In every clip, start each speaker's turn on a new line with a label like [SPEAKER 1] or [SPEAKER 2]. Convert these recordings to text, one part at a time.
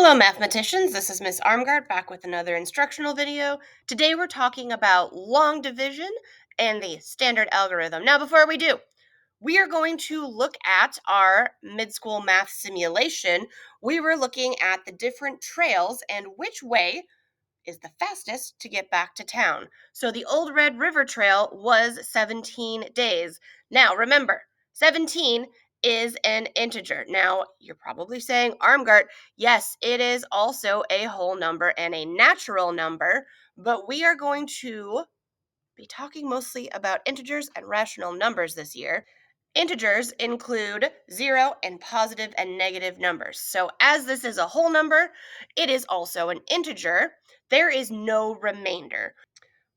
[SPEAKER 1] Hello mathematicians, this is Miss Armgard back with another instructional video. Today we're talking about long division and the standard algorithm. Now before we do, we are going to look at our mid-school math simulation. We were looking at the different trails and which way is the fastest to get back to town. So the Old Red River Trail was 17 days. Now remember, 17 is an integer. Now you're probably saying, Armgart, yes, it is also a whole number and a natural number, but we are going to be talking mostly about integers and rational numbers this year. Integers include 0 and positive and negative numbers. So as this is a whole number, it is also an integer. There is no remainder.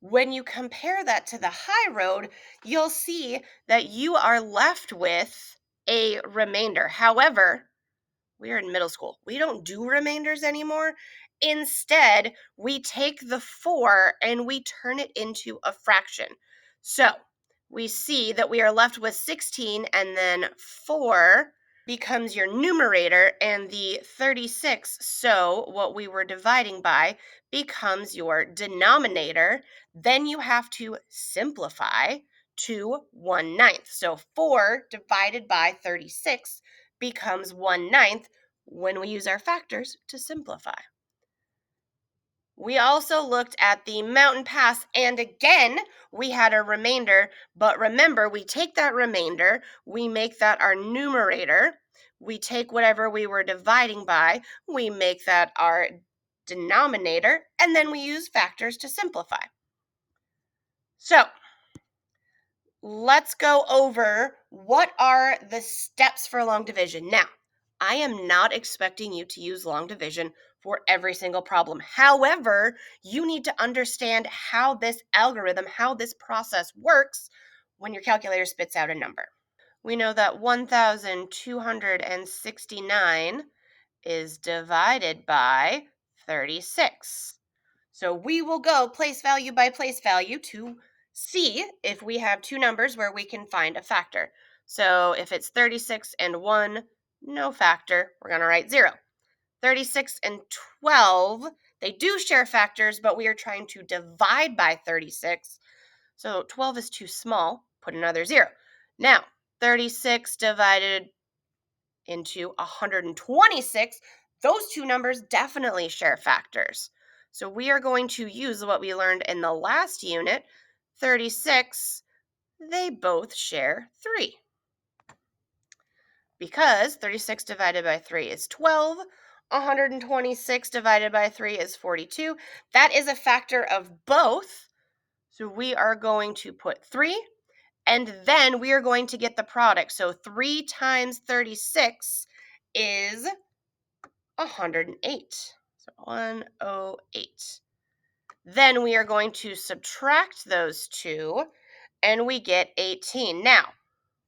[SPEAKER 1] When you compare that to the high road, you'll see that you are left with a remainder. However, we are in middle school. We don't do remainders anymore. Instead, we take the 4 and we turn it into a fraction. So we see that we are left with 16, and then 4 becomes your numerator, and the 36, so what we were dividing by, becomes your denominator. Then you have to simplify to 1/9. So 4 divided by 36 becomes 1/9 when we use our factors to simplify. We also looked at the mountain pass, and again, we had a remainder, but remember, we take that remainder, we make that our numerator, we take whatever we were dividing by, we make that our denominator, and then we use factors to simplify. So, let's go over what are the steps for long division. Now, I am not expecting you to use long division for every single problem. However, you need to understand how this algorithm, how this process works when your calculator spits out a number. We know that 1,269 is divided by 36. So we will go place value by place value to see if we have two numbers where we can find a factor. So if it's 36 and 1, no factor, we're going to write 0. 36 and 12, they do share factors, but we are trying to divide by 36. So 12 is too small, put another 0. Now, 36 divided into 126, those two numbers definitely share factors. So we are going to use what we learned in the last unit, 36, they both share 3. Because 36 divided by 3 is 12, 126 divided by 3 is 42. That is a factor of both. So we are going to put 3, and then we are going to get the product. So 3 times 36 is 108. So 108. Then we are going to subtract those two, and we get 18. Now,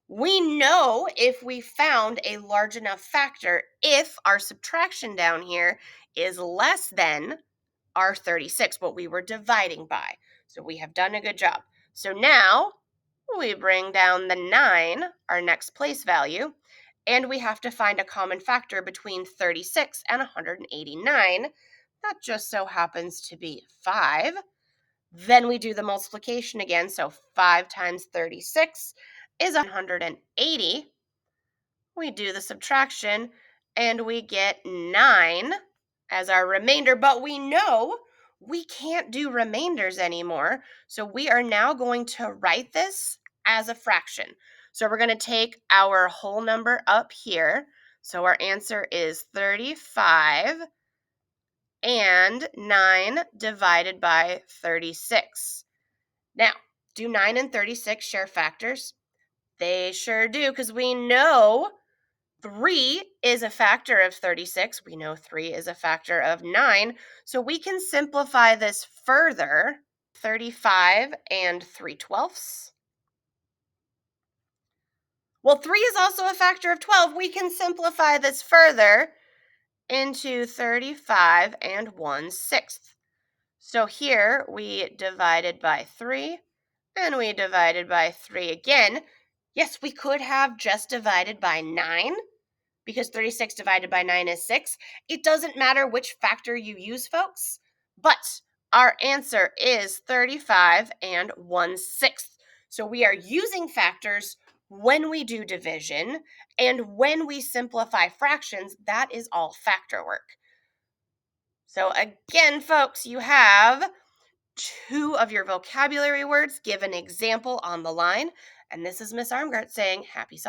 [SPEAKER 1] we know if we found a large enough factor if our subtraction down here is less than our 36, what we were dividing by. So we have done a good job. So now we bring down the 9, our next place value, and we have to find a common factor between 36 and 189. That just so happens to be 5. Then we do the multiplication again, so 5 times 36 is 180. We do the subtraction, and we get 9 as our remainder, but we know we can't do remainders anymore, so we are now going to write this as a fraction. So we're going to take our whole number up here. So our answer is 35 and 9 divided by 36. Now, do 9 and 36 share factors? They sure do, because we know 3 is a factor of 36. We know 3 is a factor of 9. So we can simplify this further. 35 and 3/12. Well, 3 is also a factor of 12. We can simplify this further into 35 and 1/6. So here we divided by 3 and we divided by 3 again. Yes, we could have just divided by 9, because 36 divided by 9 is 6. It doesn't matter which factor you use, folks, but our answer is 35 and 1/6. So we are using factors when we do division, and when we simplify fractions, that is all factor work. So again, folks, you have 2 of your vocabulary words. Give an example on the line. And this is Miss Armgart saying happy